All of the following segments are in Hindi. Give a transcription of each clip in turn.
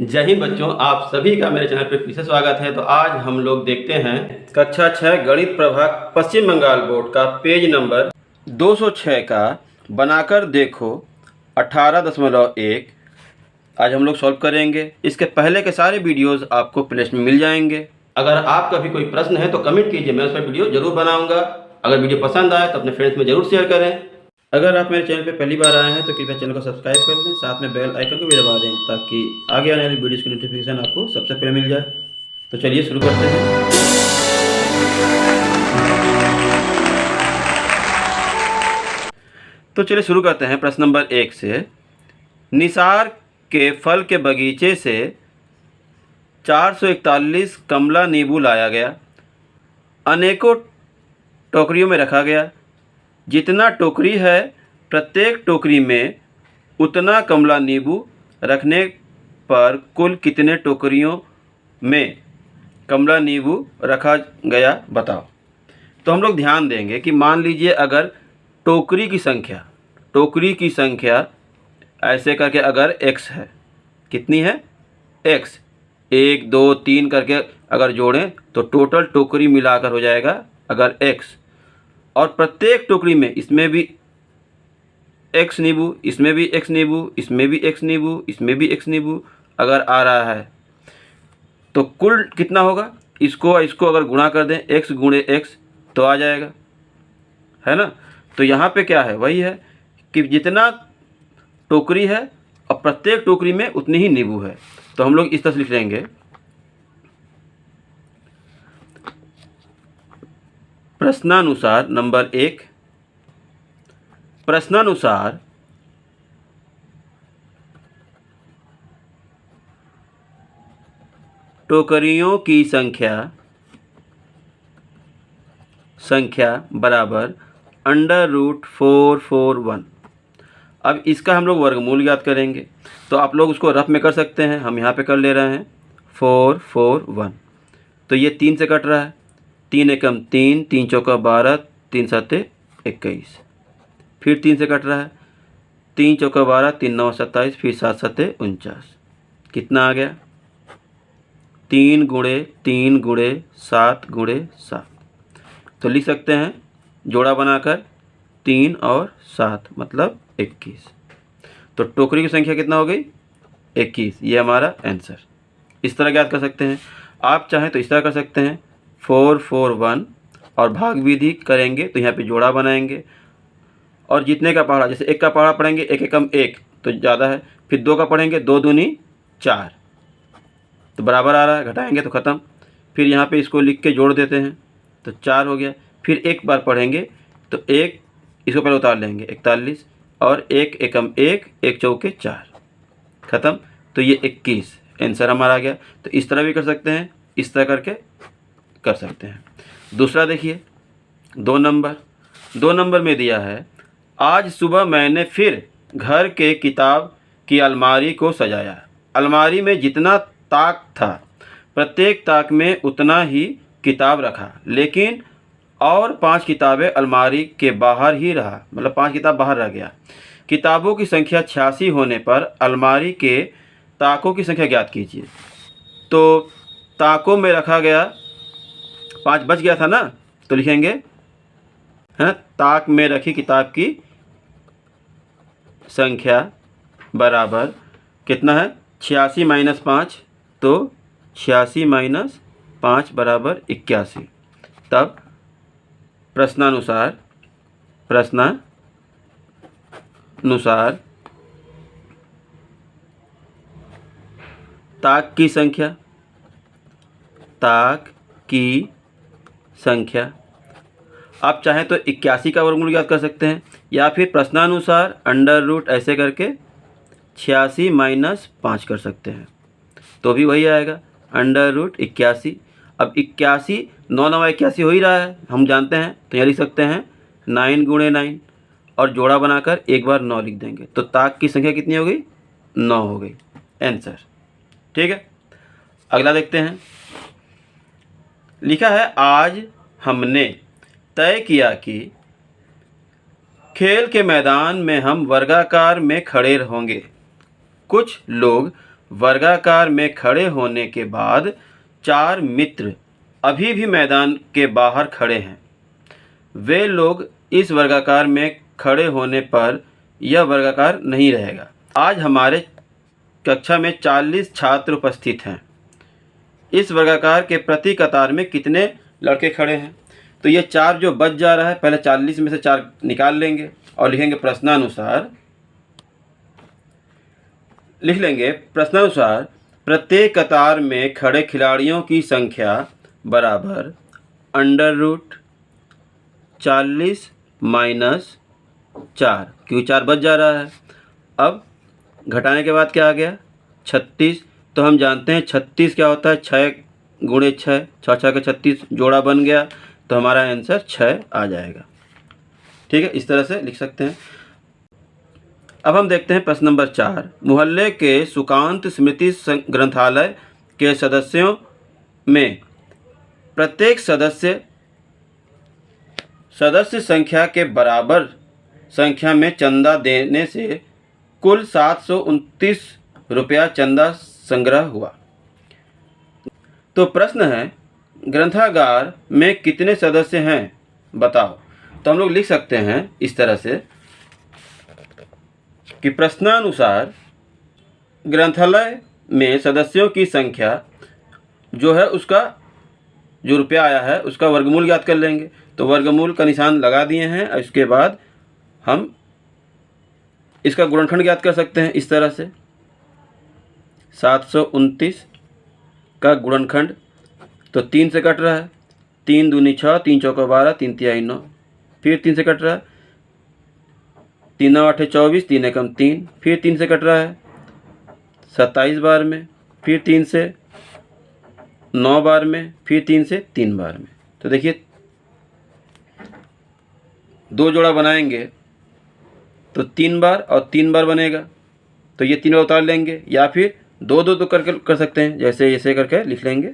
जय हिंद बच्चों, आप सभी का मेरे चैनल पर फिर से स्वागत है। तो आज हम लोग देखते हैं कक्षा 6 गणित प्रभाग पश्चिम बंगाल बोर्ड का पेज नंबर 206 का बनाकर देखो 18.1 आज हम लोग सॉल्व करेंगे। इसके पहले के सारे वीडियोस आपको प्लेलिस्ट में मिल जाएंगे। अगर आपका भी कोई प्रश्न है तो कमेंट कीजिए, मैं उस पर वीडियो जरूर बनाऊंगा। अगर वीडियो पसंद आए तो अपने फ्रेंड्स में जरूर शेयर करें। अगर आप मेरे चैनल पे पहली बार आए हैं तो कृपया चैनल को सब्सक्राइब कर लें, साथ में बेल आइकन को भी दबा दें ताकि आगे आने वाली वीडियोस की नोटिफिकेशन आपको सबसे पहले मिल जाए। तो चलिए शुरू करते हैं। तो चलिए शुरू करते हैं प्रश्न नंबर 1 से। निसार के फल के बगीचे से 441 कमला नींबू लाया गया, अनेकों टोकरियों में रखा गया। जितना टोकरी है प्रत्येक टोकरी में उतना कमला नींबू रखने पर कुल कितने टोकरियों में कमला नींबू रखा गया बताओ। तो हम लोग ध्यान देंगे कि मान लीजिए अगर टोकरी की संख्या ऐसे करके अगर x है, कितनी है x, 1 2 3 करके अगर जोड़ें तो टोटल टोकरी मिलाकर हो जाएगा अगर x, और प्रत्येक टोकरी में इसमें भी x नींबू, इसमें भी x नींबू, इसमें भी x नींबू, इसमें भी x नींबू अगर आ रहा है तो कुल कितना होगा। इसको अगर गुणा कर दें x गुणे x तो आ जाएगा, है ना। तो यहाँ पे क्या है, वही है कि जितना टोकरी है और प्रत्येक टोकरी में उतनी ही नींबू है। तो हम लोग इस तरह से लिख लेंगे, प्रश्नानुसार नंबर 1, प्रश्नानुसार टोकरियों की संख्या बराबर √441। अब इसका हम लोग वर्गमूल ज्ञात करेंगे। तो आप लोग उसको रफ में कर सकते हैं, हम यहाँ पे कर ले रहे हैं 441। तो ये 3 से कट रहा है, 3 एकम 3, 3 चौका 12, 3 सत्ते 21। फिर 3 से कट रहा है, 3 चौका 12, 3 9 27, फिर 7 सत्ते 49। कितना आ गया, 3 गुणे 3 गुणे 7 गुणे 7। तो लिख सकते हैं जोड़ा बनाकर 3 और 7 मतलब 21। तो टोकरी की संख्या कितना हो गई, 21। ये हमारा आंसर। इस तरह ज्ञात कर सकते हैं। आप चाहें तो इस तरह कर सकते हैं 441 और भाग विधि करेंगे तो यहाँ पे जोड़ा बनाएंगे और जितने का पहाड़ा, जैसे 1 का पहाड़ा पढ़ेंगे 1 एकम 1 तो ज़्यादा है, फिर 2 का पढ़ेंगे 2 दूनी 4 तो बराबर आ रहा है, घटाएंगे तो ख़त्म। फिर यहाँ पे इसको लिख के जोड़ देते हैं तो 4 हो गया। फिर एक बार पढ़ेंगे तो 1, इसको पहले उतार लेंगे 41 और 1 एकम 1, 1 चौके 4 ख़त्म। तो ये 21 आंसर हमारा आ गया। तो इस तरह भी कर सकते हैं, इस तरह करके कर सकते हैं। दूसरा देखिए 2 नंबर में दिया है, आज सुबह मैंने फिर घर के किताब की अलमारी को सजाया। अलमारी में जितना ताक था प्रत्येक ताक में उतना ही किताब रखा, लेकिन और 5 किताबें अलमारी के बाहर ही रहा, मतलब 5 किताब बाहर रह गया। किताबों की संख्या 86 होने पर अलमारी के ताकों की संख्या ज्ञात कीजिए। तो ताकों में रखा गया 5 बच गया था ना, तो लिखेंगे है ना, ताक में रखी किताब की संख्या बराबर कितना है 86 माइनस 5, तो 86 माइनस 5 बराबर 81। तब प्रश्नानुसार ताक की संख्या आप चाहें तो 81 का वर्गमूल ज्ञात कर सकते हैं, या फिर प्रश्नानुसार अंडर रूट ऐसे करके 86 माइनस 5 कर सकते हैं तो भी वही आएगा √81। अब 81 9 9 81 हो ही रहा है, हम जानते हैं, तो यहाँ लिख सकते हैं 9 गुणे 9 और जोड़ा बनाकर एक बार 9 लिख देंगे। तो ताक की संख्या कितनी हो गई, 9 हो गई आंसर। ठीक है, अगला देखते हैं। लिखा है, आज हमने तय किया कि खेल के मैदान में हम वर्गाकार में खड़े होंगे। कुछ लोग वर्गाकार में खड़े होने के बाद 4 मित्र अभी भी मैदान के बाहर खड़े हैं। वे लोग इस वर्गाकार में खड़े होने पर यह वर्गाकार नहीं रहेगा। आज हमारे कक्षा में 40 छात्र उपस्थित हैं। इस वर्गाकार के प्रति कतार में कितने लड़के खड़े हैं? तो ये 4 जो बच जा रहा है, पहले 40 में से 4 निकाल लेंगे और लिखेंगे प्रश्नानुसार। लिख लेंगे प्रश्नानुसार प्रत्येक कतार में खड़े खिलाड़ियों की संख्या बराबर √40 माइनस 4, क्योंकि 4 बच जा रहा है। अब घटाने के बाद क्या आ गया? 36। तो हम जानते हैं 36 क्या होता है? 6 गुणे 6, 6 6 के 36 जोड़ा बन गया, तो हमारा आंसर 6 आ जाएगा। ठीक है, इस तरह से लिख सकते हैं। अब हम देखते हैं प्रश्न नंबर 4। मोहल्ले के सुकांत स्मृति ग्रंथालय के सदस्यों में प्रत्येक सदस्य संख्या के बराबर संख्या में चंदा देने से कुल 729 रुपया चंदा संग्रह हुआ। तो प्रश्न है, ग्रंथागार में कितने सदस्य हैं बताओ। तो हम लोग लिख सकते हैं इस तरह से कि प्रश्नानुसार ग्रंथालय में सदस्यों की संख्या जो है, उसका जो रुपया आया है उसका वर्गमूल ज्ञात कर लेंगे। तो वर्गमूल का निशान लगा दिए हैं और इसके बाद हम इसका गुणनखंड ज्ञात कर सकते हैं इस तरह से। 729 का गुणनखंड तो 3 से कट रहा है, 3 दूनी 6, 3 चौका 12, 3 तिहाई 9, फिर 3 से कट रहा है, 3 9 8 24, 3 एकम 3, फिर 3 से कट रहा है 27 बार में, फिर 3 से 9 बार में, फिर 3 से 3 बार में। तो देखिए 2 जोड़ा बनाएंगे तो 3 बार और 3 बार बनेगा, तो ये 3 बार उतार लेंगे, या फिर 2 2 तो करके कर सकते हैं, जैसे ऐसे करके लिख लेंगे।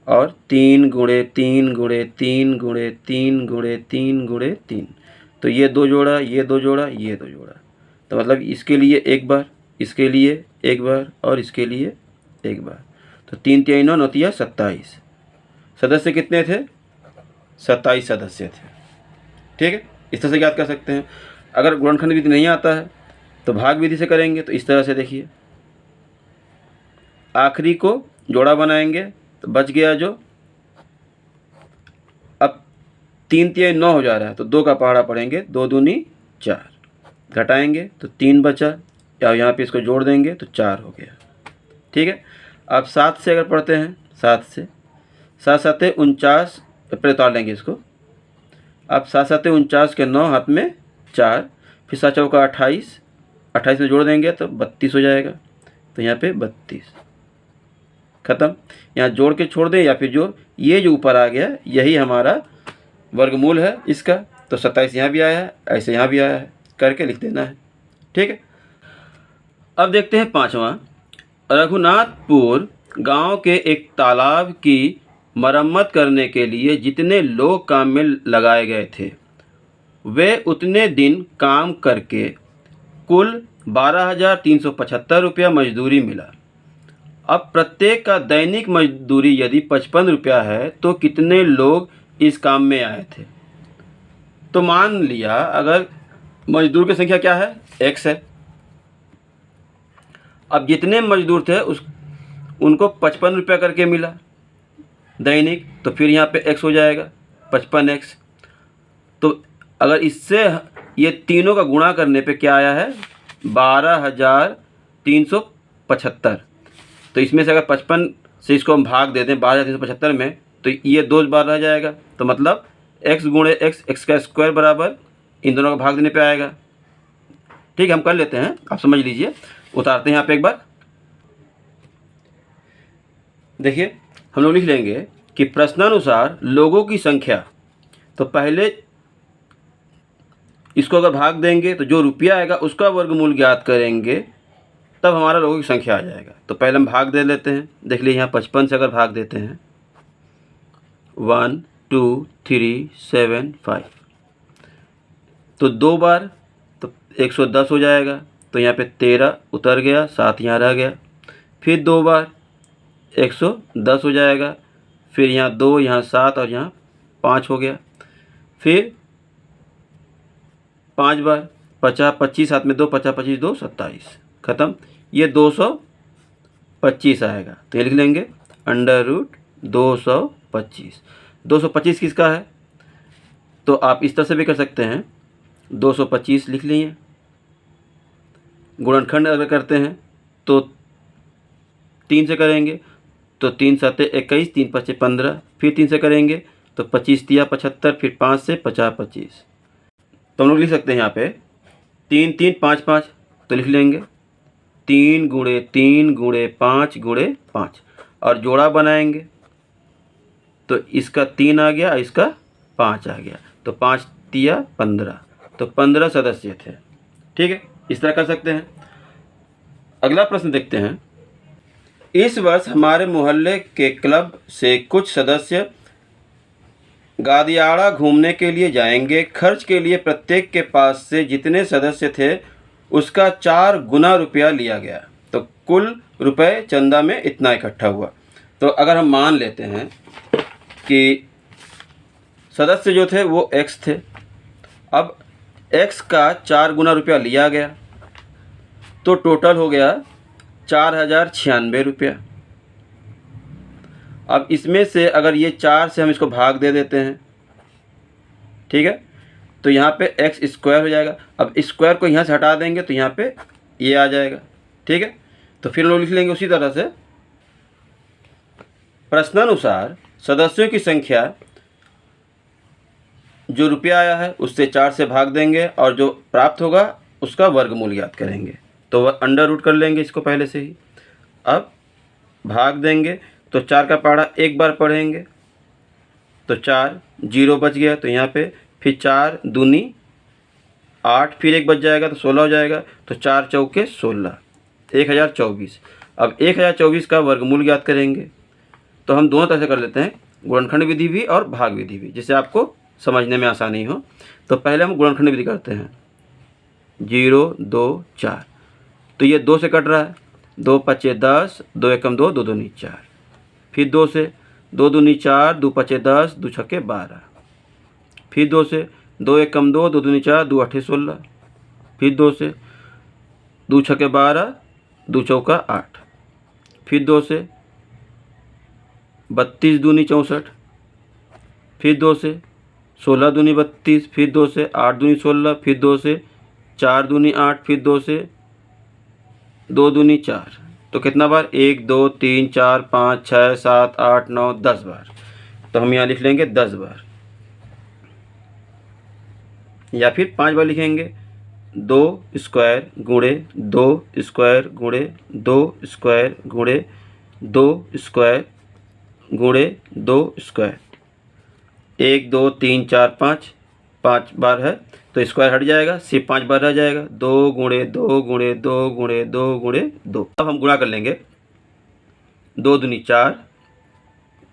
और 3 गुणे 3 गुणे 3 गुणे 3 गुणे 3 गुणे 3, तो ये 2 जोड़ा, ये 2 जोड़ा, ये 2 जोड़ा, तो मतलब इसके लिए 1 बार, इसके लिए 1 बार और इसके लिए 1 बार। तो 3 तिहाई 9, 9 तिया 27। सदस्य कितने थे? 27 सदस्य थे। ठीक है, इस तरह से ज्ञात कर सकते हैं। अगर गुणनखंड विधि नहीं आता है तो भाग विधि से करेंगे। तो इस तरह से देखिए, आखिरी को जोड़ा बनाएंगे तो बच गया जो, अब 3 तिहाई 9 हो जा रहा है तो 2 का पहाड़ा पढ़ेंगे, 2 दूनी 4, घटाएंगे तो 3 बचा, या यहाँ पे इसको जोड़ देंगे तो 4 हो गया। ठीक है, अब 7 से अगर पढ़ते हैं, 7 से 7 7 49 पर उतार लेंगे इसको। अब 7 7 49 के 9 हाथ में 4, फिर 7 चौका 28, 28 में जोड़ देंगे तो 32 हो जाएगा। तो यहाँ पे 32 ख़त्म। यहाँ जोड़ के छोड़ दें, या फिर ये जो ऊपर आ गया यही हमारा वर्गमूल है इसका। तो 27 यहाँ भी आया है, ऐसे यहाँ भी आया है, करके लिख देना है। ठीक है, अब देखते हैं 5वां। रघुनाथपुर गांव के एक तालाब की मरम्मत करने के लिए जितने लोग काम में लगाए गए थे, वे उतने दिन काम करके कुल 12,375 रुपया मजदूरी मिला। अब प्रत्येक का दैनिक मजदूरी यदि 55 रुपया है तो कितने लोग इस काम में आए थे? तो मान लिया अगर मजदूर की संख्या क्या है? x है। अब जितने मजदूर थे उनको 55 रुपया करके मिला दैनिक, तो फिर यहाँ पे x हो जाएगा 55x। तो अगर इससे ये तीनों का गुणा करने पे क्या आया है? 12,375। तो इसमें से अगर 55 से इसको हम भाग देते हैं 12,375 में, तो ये 2 बार रह जाएगा। तो मतलब x गुणे x का स्क्वायर बराबर इन दोनों का भाग देने पे आएगा। ठीक है, हम कर लेते हैं, आप समझ लीजिए। उतारते हैं यहाँ पे एक बार। देखिए हम लोग लिख लेंगे कि प्रश्नानुसार लोगों की संख्या, तो पहले इसको अगर भाग देंगे तो जो रुपया आएगा उसका वर्गमूल ज्ञात करेंगे, तब हमारा लोगों की संख्या आ जाएगा। तो पहले हम भाग दे लेते हैं। देख लीजिए यहाँ 55 से अगर भाग देते हैं 1 2 3 7 5, तो 2 बार तो 110 हो जाएगा। तो यहाँ पे 13 उतर गया, 7 यहाँ रह गया, फिर 2 बार 110 हो जाएगा, फिर यहाँ 2, यहाँ 7 और यहाँ 5 हो गया, फिर 5 बार 50, 25 हाथ में 2, 50 25 2 27, ख़त्म। ये 225 आएगा, तो ये लिख लेंगे √225। 225 किसका है? तो आप इस तरह से भी कर सकते हैं, 225 लिख लिए। गुणनखंड अगर करते हैं तो 3 से करेंगे तो 3 7 21, 3 5 15, फिर 3 से करेंगे तो 25 तिया 75, फिर 5 से 50 25। तो हम लोग लिख सकते हैं यहाँ पे 3 3 5 5, तो लिख लेंगे 3 गुणे 3 गुणे 5 गुणे 5, और जोड़ा बनाएंगे तो इसका 3 आ गया, इसका 5 आ गया, तो 5 तिया 15, तो 15 सदस्य थे। ठीक है, इस तरह कर सकते हैं। अगला प्रश्न देखते हैं। इस वर्ष हमारे मोहल्ले के क्लब से कुछ सदस्य गादियाड़ा घूमने के लिए जाएंगे। खर्च के लिए प्रत्येक के पास से जितने सदस्य थे उसका 4 गुना रुपया लिया गया, तो कुल रुपए चंदा में इतना इकट्ठा हुआ। तो अगर हम मान लेते हैं कि सदस्य जो थे वो x थे, अब x का 4 गुना रुपया लिया गया, तो टोटल हो गया 4096 रुपया। अब इसमें से अगर ये 4 से हम इसको भाग दे देते हैं, ठीक है, तो यहाँ पे x स्क्वायर हो जाएगा। अब स्क्वायर को यहाँ से हटा देंगे तो यहाँ पे ये आ जाएगा। ठीक है, तो फिर हम लोग लिख लेंगे उसी तरह से, प्रश्नानुसार सदस्यों की संख्या जो रुपया आया है उससे 4 से भाग देंगे और जो प्राप्त होगा उसका वर्गमूल ज्ञात करेंगे। तो वह अंडर रूट कर लेंगे इसको पहले से ही। अब भाग देंगे तो 4 का पहाड़ा एक बार पढ़ेंगे तो 4, 0 बच गया, तो यहाँ पे फिर 4 दूनी 8, फिर 1 बच जाएगा तो 16 हो जाएगा, तो 4 चौके 16, 1024। अब 1024 का वर्गमूल ज्ञात करेंगे। तो हम दोनों तरह से कर लेते हैं, गुणनखंड विधि भी और भाग विधि भी, जिससे आपको समझने में आसानी हो। तो पहले हम गुणनखंड विधि करते हैं, 0 2 4, तो ये 2 से कट रहा है, 2 5 10, 2 एकम 2, 2 दूनी 4, फिर 2 से 2 दूनी 4, 2 5 10, 2 छक्के 12, फिर 2 से 2 एकम 2, 2 दूनी 4, 2 8 16, फिर 2 से 2 छक्के 12, 2 चौका 8, फिर 2 से 32 दूनी 64, फिर 2 से 16 दूनी 32, फिर 2 से 8 दूनी 16, फिर 2 से 4 दूनी 8, फिर 2 से 2 दूनी 4, तो कितना बार, 1 2 3 4 5 6 7 8 9 10 बार। तो हम यहाँ लिख लेंगे 10 बार, या फिर 5 बार लिखेंगे, 2 स्क्वायर गुणे 2 स्क्वायर गुणे 2 स्क्वायर गुणे 2 स्क्वायर गुणे 2 स्क्वायर, 1 2 3 4 5 बार है तो स्क्वायर हट जाएगा, सिर्फ 5 बार रह जाएगा, 2 गुणे 2 गुणे 2 गुणे 2 गुणे 2। अब हम गुणा कर लेंगे, 2 दूनी 4,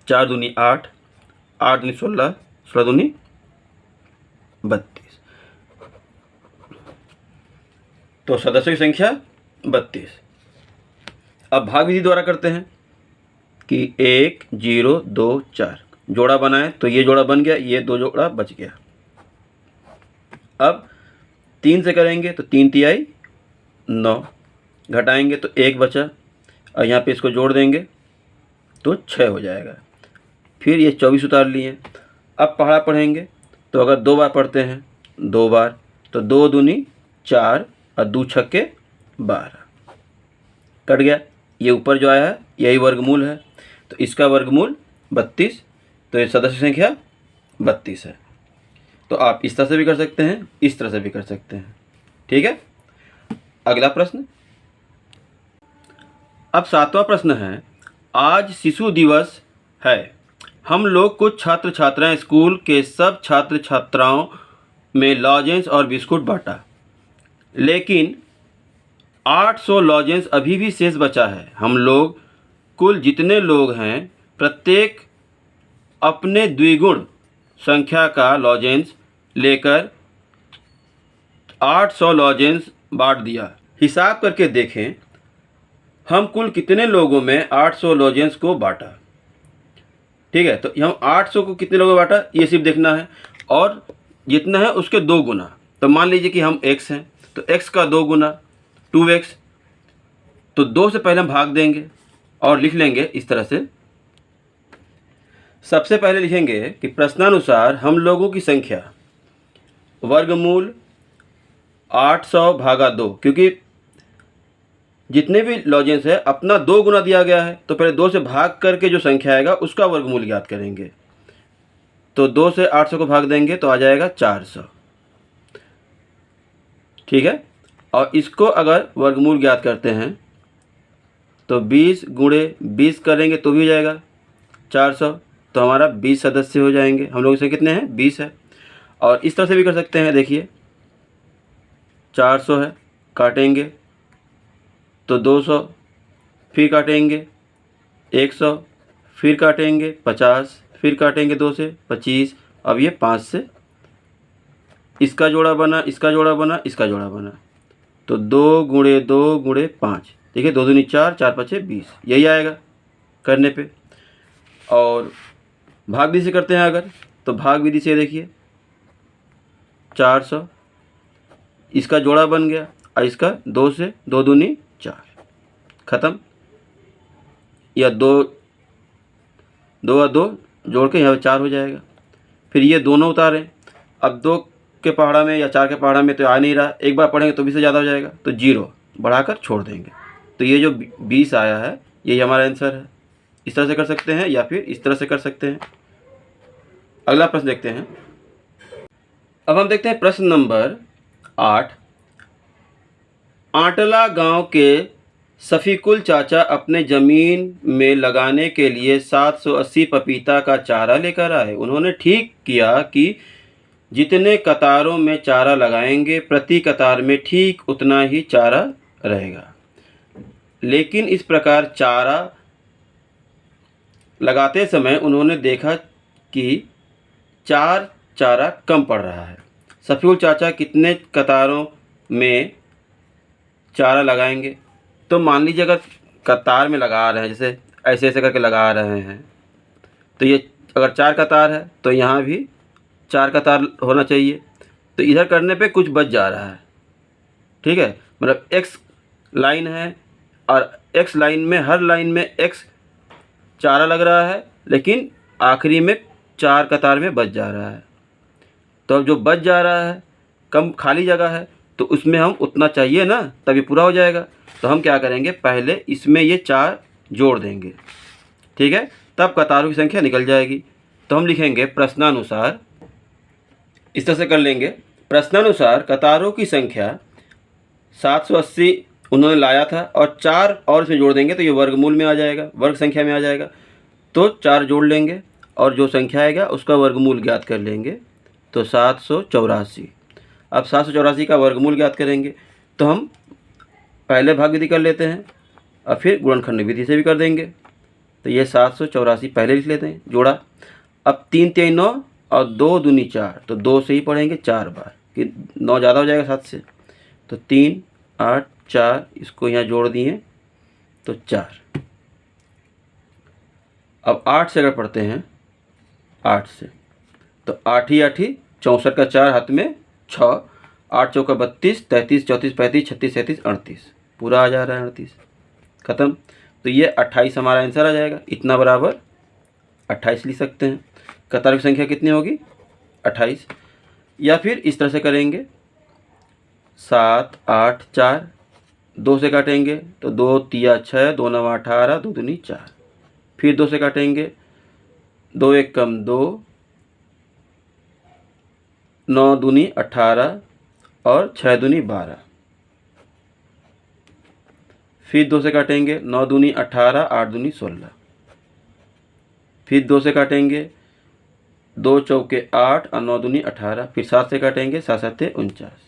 4 दूनी 8, 8 दूनी 16, 16 दूनी 32, तो सदस्यों की संख्या 32। अब भाग विधि द्वारा करते हैं कि 1 0 2 4 जोड़ा बनाए, तो ये जोड़ा बन गया, ये 2 जोड़ा बच गया। अब 3 से करेंगे तो 3 तिहाई 9, घटाएंगे तो 1 बचा, और यहाँ पे इसको जोड़ देंगे तो 6 हो जाएगा, फिर ये 24 उतार लिए। अब पहाड़ा पढ़ेंगे तो अगर 2 बार पढ़ते हैं 2 बार, तो 2 दूनी 4 और 2 छक्के 12, कट गया। ये ऊपर जो आया है यही वर्गमूल है, तो इसका वर्गमूल 32, तो ये सदस्य संख्या 32 है। तो आप इस तरह से भी कर सकते हैं, इस तरह से भी कर सकते हैं। ठीक है, अगला प्रश्न। अब 7वां प्रश्न है, आज शिशु दिवस है। हम लोग कुछ छात्र छात्राएं स्कूल के सब छात्र छात्राओं में लॉजेंस और बिस्कुट बांटा, लेकिन 800 लॉजेंस अभी भी शेष बचा है। हम लोग कुल जितने लोग हैं प्रत्येक अपने द्विगुण संख्या का लॉजेंस लेकर 800 लॉजेंस बांट दिया। हिसाब करके देखें हम कुल कितने लोगों में 800 लॉजेंस को बांटा। ठीक है, तो हम 800 को कितने लोगों में बांटा ये सिर्फ देखना है, और जितना है उसके 2 गुना। तो मान लीजिए कि हम x हैं, तो x का 2 गुना 2x, तो 2 से पहले हम भाग देंगे और लिख लेंगे इस तरह से। सबसे पहले लिखेंगे कि प्रश्नानुसार हम लोगों की संख्या वर्गमूल 800 भागा 2, क्योंकि जितने भी लॉजेंस है अपना 2 गुना दिया गया है, तो पहले 2 से भाग करके जो संख्या आएगा उसका वर्गमूल ज्ञात करेंगे। तो 2 से 800 को भाग देंगे तो आ जाएगा 400। ठीक है, और इसको अगर वर्गमूल ज्ञात करते हैं तो 20 गुणे 20 करेंगे तो भी हो जाएगा 400, तो हमारा 20 सदस्य हो जाएंगे। हम लोग से कितने हैं, 20 है। और इस तरह से भी कर सकते हैं, देखिए 400 है, काटेंगे तो 200, फिर काटेंगे 100, फिर काटेंगे 50, फिर काटेंगे 2 से 25, अब ये 5 से इसका जोड़ा बना, इसका जोड़ा बना, इसका जोड़ा बना, तो 2 गुणे 2 गुणे 5, देखिए 2 दूनी 4, 4 पचे 20, यही आएगा करने पे। और भाग विधि से करते हैं अगर, तो भाग विधि से देखिए 400, इसका जोड़ा बन गया और इसका 2 से 2 दूनी 4, ख़त्म। या 2 और 2 जोड़ के यहाँ पे 4 हो जाएगा। फिर ये दोनों उतारें, अब 2 के पहाड़ा में या 4 के पहाड़ा में तो आ नहीं रहा, एक बार पढ़ेंगे तो 20 से ज़्यादा हो जाएगा, तो 0 बढ़ाकर छोड़ देंगे। तो ये जो 20 आया है यही हमारा आंसर है। इस तरह से कर सकते हैं या फिर इस तरह से कर सकते हैं। अगला प्रश्न देखते हैं। अब हम देखते हैं प्रश्न नंबर 8। आंटला गांव के शफीकुल चाचा अपने ज़मीन में लगाने के लिए 780 पपीता का चारा लेकर आए। उन्होंने ठीक किया कि जितने कतारों में चारा लगाएंगे प्रति कतार में ठीक उतना ही चारा रहेगा, लेकिन इस प्रकार चारा लगाते समय उन्होंने देखा कि चारा कम पड़ रहा है। शफीकुल चाचा कितने कतारों में चारा लगाएंगे? तो मान लीजिए अगर कतार में लगा रहे हैं, जैसे ऐसे ऐसे करके लगा रहे हैं, तो ये अगर 4 कतार है तो यहाँ भी 4 कतार होना चाहिए। तो इधर करने पे कुछ बच जा रहा है। ठीक है, मतलब x लाइन है और x लाइन में हर लाइन में x चारा लग रहा है, लेकिन आखिरी में 4 कतार में बच जा रहा है। तो अब जो बच जा रहा है, कम खाली जगह है, तो उसमें हम उतना चाहिए ना, तभी पूरा हो जाएगा। तो हम क्या करेंगे, पहले इसमें ये 4 जोड़ देंगे। ठीक है, तब कतारों की संख्या निकल जाएगी। तो हम लिखेंगे प्रश्नानुसार, इस तरह से कर लेंगे। प्रश्नानुसार कतारों की संख्या 780 उन्होंने लाया था और 4 और इसमें जोड़ देंगे तो ये वर्गमूल में आ जाएगा, वर्ग संख्या में आ जाएगा। तो 4 जोड़ लेंगे और जो संख्या आएगा उसका वर्गमूल ज्ञात कर लेंगे, तो 784। अब 784 का वर्गमूल ज्ञात करेंगे तो हम पहले भाग विधि कर लेते हैं और फिर गुणनखंड विधि से भी कर देंगे। तो ये 784 पहले लिख लेते हैं, जोड़ा। अब 3 3 9 और 2 दूनी 4, तो 2 से ही पढ़ेंगे 4 बार कि 9 ज़्यादा हो जाएगा 7 से, तो 3 8 4, इसको यहाँ जोड़ दिए तो 4। अब 8 से अगर पढ़ते हैं 8 से, तो 8 ही 8 ही 64 का 4 हाथ में 6, 8 चौका 32, 33 34 35 36 37 38, पूरा आ जा रहा है 38, ख़त्म। तो ये 28 हमारा आंसर आ जाएगा। इतना बराबर 28 लिख सकते हैं। कतार की संख्या कितनी होगी, 28। या फिर इस तरह से करेंगे, 7 8 4, 2 से काटेंगे तो 2 तिया 6, 2 9 18, 2 दूनी 4, फिर 2 से काटेंगे, 2 1 कम 2, 9 दूनी 18 और 6 दूनी 12, फिर 2 से काटेंगे, 9 दूनी 18, 8 दूनी 16, फिर 2 से काटेंगे, 2 चौके 8 और 9 दूनी 18, फिर 7 से काटेंगे, 7 7 49।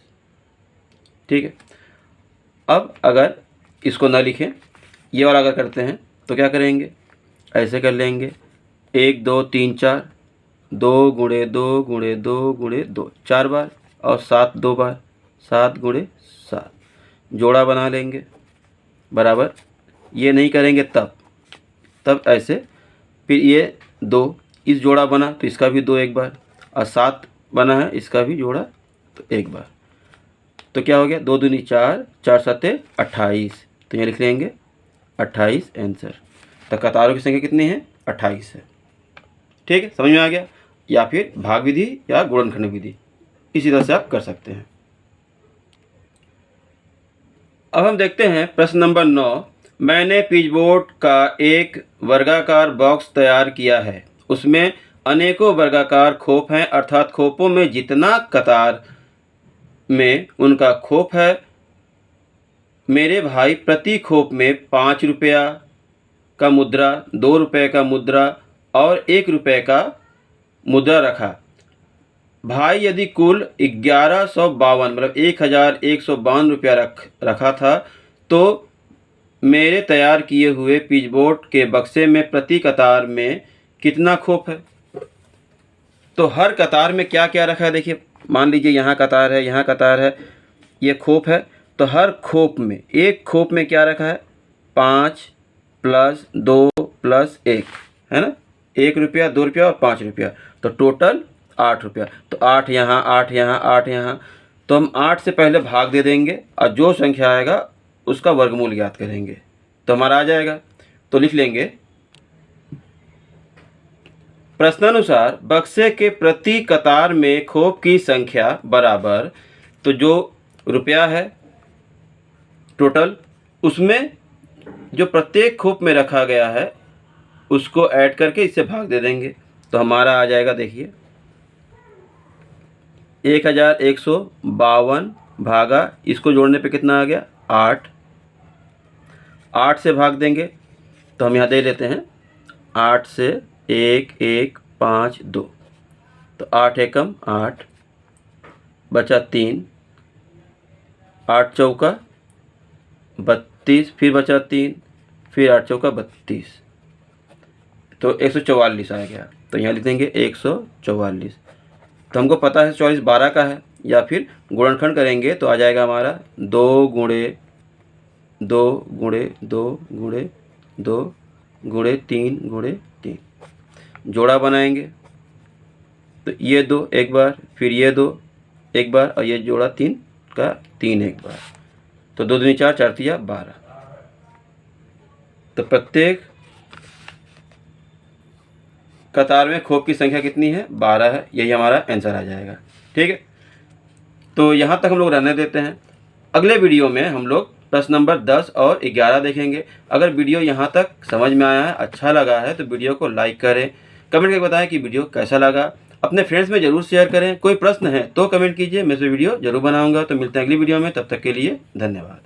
ठीक है, अब अगर इसको ना लिखें, ये वाला अगर करते हैं तो क्या करेंगे, ऐसे कर लेंगे, 1 2 3 4, 2 गुणे 2 गुणे 2 गुणे 2 4 बार और 7 2 बार, 7 गुणे 7, जोड़ा बना लेंगे बराबर ये नहीं करेंगे तब ऐसे। फिर ये 2 इस जोड़ा बना तो इसका भी 2 एक बार, और 7 बना है इसका भी जोड़ा तो एक बार। तो क्या हो गया, 2 दूनी 4, 4 सत्ते 28। तो यहाँ लिख लेंगे 28 आंसर। तो कतारों की संख्या कितनी है, 28 है। ठीक है, समझ में आ गया। या फिर भाग विधि या गुणनखंड विधि, इसी तरह से आप कर सकते हैं। अब हम देखते हैं प्रश्न नंबर 9। मैंने पिचबोर्ड का एक वर्गाकार बॉक्स तैयार किया है, उसमें अनेकों वर्गाकार खोप हैं, अर्थात खोपों में जितना कतार में उनका खोप है। मेरे भाई प्रति खोप में 5 रुपया का मुद्रा, 2 रुपये का मुद्रा और 1 रुपये का मुद्रा रखा। भाई यदि कुल 1152 मतलब 1152 रुपया रखा था, तो मेरे तैयार किए हुए पिचबोर्ड के बक्से में प्रति कतार में कितना खोप है। तो हर कतार में क्या क्या रखा है, देखिए मान लीजिए यहाँ कतार है, यहाँ कतार है, ये खोप है। तो हर खोप में, एक खोप में क्या रखा है, 5 + 2 + 1 है ना, 1 रुपया, 2 रुपया और 5 रुपया, तो टोटल 8 रुपया। तो 8 यहाँ, 8 यहाँ, 8 यहाँ। तो हम 8 से पहले भाग दे देंगे और जो संख्या आएगा उसका वर्गमूल ज्ञात करेंगे तो हमारा आ जाएगा। तो लिख लेंगे, प्रश्नानुसार बक्से के प्रति कतार में खोप की संख्या बराबर, तो जो रुपया है टोटल, उसमें जो प्रत्येक खोप में रखा गया है उसको ऐड करके इससे भाग दे देंगे। तो हमारा आ जाएगा, देखिए 1152 भागा, इसको जोड़ने पे कितना आ गया, 8। 8 से भाग देंगे तो हम यहाँ दे लेते हैं, 8 से 1 1 5 2, तो 8 एकम 8, बचा 3, 8 चौका 32, फिर बचा 3, फिर 8 चौका 32, तो 144 आ गया। तो यहाँ लिख देंगे 144। तो हमको पता है 44 12 का है, या फिर गुणनखंड करेंगे तो आ जाएगा हमारा 2 × 2 × 2 × 2 × 3 × 3। जोड़ा बनाएंगे तो ये 2 एक बार, फिर ये 2 एक बार, और ये जोड़ा 3 का 3 एक बार। तो 2 दूनी 4, 4 तिया 12। तो प्रत्येक कतार में खोप की संख्या कितनी है, 12 है। यही हमारा आंसर आ जाएगा। ठीक है, तो यहाँ तक हम लोग रहने देते हैं। अगले वीडियो में हम लोग प्रश्न नंबर 10 और 11 देखेंगे। अगर वीडियो यहाँ तक समझ में आया है, अच्छा लगा है, तो वीडियो को लाइक करें, कमेंट करके बताएं कि वीडियो कैसा लगा। अपने फ्रेंड्स में ज़रूर शेयर करें। कोई प्रश्न है तो कमेंट कीजिए, मैं इस वीडियो ज़रूर बनाऊँगा। तो मिलते हैं अगली वीडियो में, तब तक के लिए धन्यवाद।